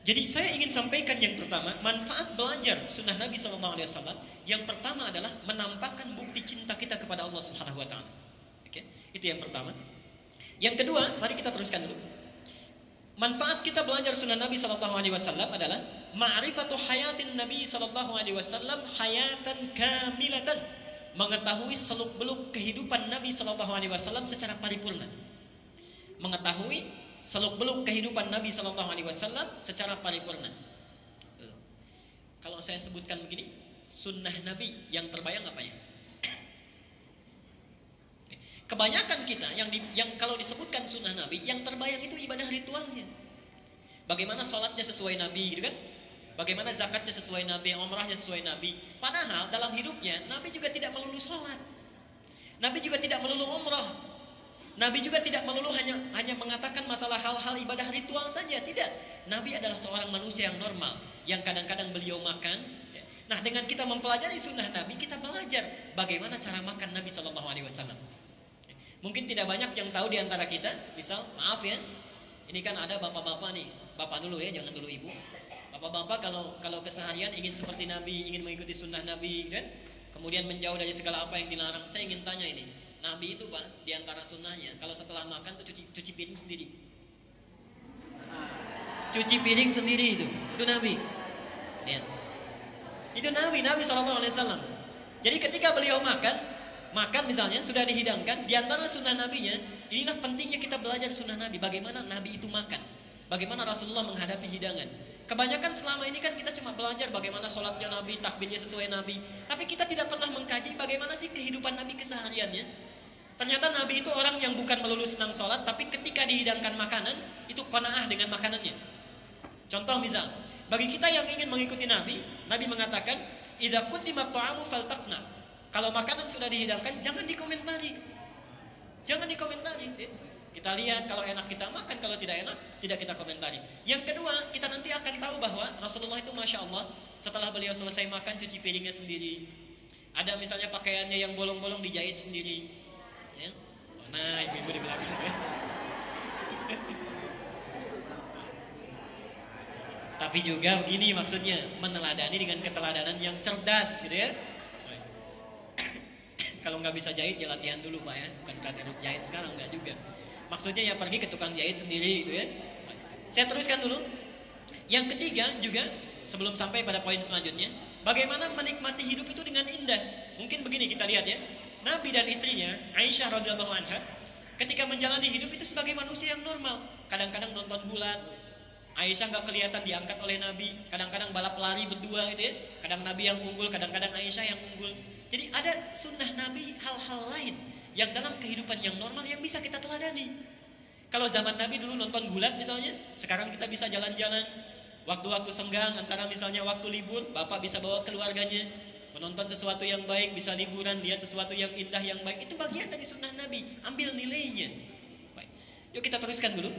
Jadi saya ingin sampaikan yang pertama, manfaat belajar sunnah Nabi SAW. Yang pertama adalah menampakkan bukti cinta kita kepada Allah Subhanahu Wa Taala. Oke, itu yang pertama. Yang kedua, mari kita teruskan dulu. Manfaat kita belajar sunnah Nabi SAW adalah ma'rifatu hayatin Nabi SAW hayatan kamilatan, mengetahui seluk-beluk kehidupan Nabi SAW secara paripurna. Mengetahui seluk-beluk kehidupan Nabi SAW secara paripurna. Kalau saya sebutkan begini, sunnah Nabi yang terbayang apa ya? Kebanyakan kita yang kalau disebutkan sunnah Nabi, yang terbayang itu ibadah ritualnya. Bagaimana sholatnya sesuai Nabi, gitu kan? Bagaimana zakatnya sesuai Nabi, umrahnya sesuai Nabi. Padahal dalam hidupnya Nabi juga tidak melulu sholat, Nabi juga tidak melulu umrah, Nabi juga tidak melulu hanya mengatakan masalah hal-hal ibadah ritual saja. Tidak, Nabi adalah seorang manusia yang normal, yang kadang-kadang beliau makan. Nah, dengan kita mempelajari sunnah Nabi, kita belajar bagaimana cara makan Nabi SAW. Mungkin tidak banyak yang tahu di antara kita. Misal, maaf ya, ini kan ada bapak-bapak nih, bapak dulu ya, jangan dulu ibu. Bapak-bapak kalau keseharian ingin seperti Nabi, ingin mengikuti sunnah Nabi, kan? Kemudian menjauh dari segala apa yang dilarang. Saya ingin tanya ini, Nabi itu Pak, di antara sunnahnya, kalau setelah makan tuh cuci piring sendiri. Cuci piring sendiri itu Nabi. Ya. Itu Nabi SAW. Jadi ketika beliau makan misalnya sudah dihidangkan, di antara sunnah Nabinya, inilah pentingnya kita belajar sunnah Nabi. Bagaimana Nabi itu makan, bagaimana Rasulullah menghadapi hidangan. Kebanyakan selama ini kan kita cuma belajar bagaimana sholatnya Nabi, takbirnya sesuai Nabi, tapi kita tidak pernah mengkaji bagaimana sih kehidupan Nabi kesehariannya. Ternyata Nabi itu orang yang bukan melulu senang sholat, tapi ketika dihidangkan makanan, itu qanaah dengan makanannya. Contoh misal, bagi kita yang ingin mengikuti Nabi, Nabi mengatakan, idza quddimat ta'amu faltaqna. Kalau makanan sudah dihidangkan, jangan dikomentari. Jangan dikomentari. Kita lihat kalau enak kita makan, kalau tidak enak tidak kita komentari. Yang kedua, kita nanti akan tahu bahwa Rasulullah itu Masya Allah, setelah beliau selesai makan, cuci piringnya sendiri. Ada misalnya pakaiannya yang bolong-bolong dijahit sendiri. Ya? Nah, ibu-ibu di belakang ya. Tapi juga begini maksudnya, meneladani dengan keteladanan yang cerdas, gitu ya. Kalau nggak bisa jahit ya latihan dulu Pak ya, bukan latihan harus jahit sekarang, nggak juga. Maksudnya ya pergi ke tukang jahit sendiri, gitu ya. Saya teruskan dulu. Yang ketiga juga, sebelum sampai pada poin selanjutnya, bagaimana menikmati hidup itu dengan indah. Mungkin begini kita lihat ya, Nabi dan istrinya Aisyah radhiyallahu anha ketika menjalani hidup itu sebagai manusia yang normal. Kadang-kadang nonton bulat, Aisyah nggak kelihatan diangkat oleh Nabi. Kadang-kadang balap lari berdua, gitu ya. Kadang Nabi yang unggul, kadang-kadang Aisyah yang unggul. Jadi ada sunnah Nabi, hal-hal lain yang dalam kehidupan yang normal yang bisa kita teladani. Kalau zaman Nabi dulu nonton gulat misalnya, sekarang kita bisa jalan-jalan. Waktu-waktu senggang, antara misalnya waktu libur, bapak bisa bawa keluarganya menonton sesuatu yang baik, bisa liburan, lihat sesuatu yang indah, yang baik. Itu bagian dari sunnah Nabi, ambil nilainya. Baik. Yuk kita teruskan dulu.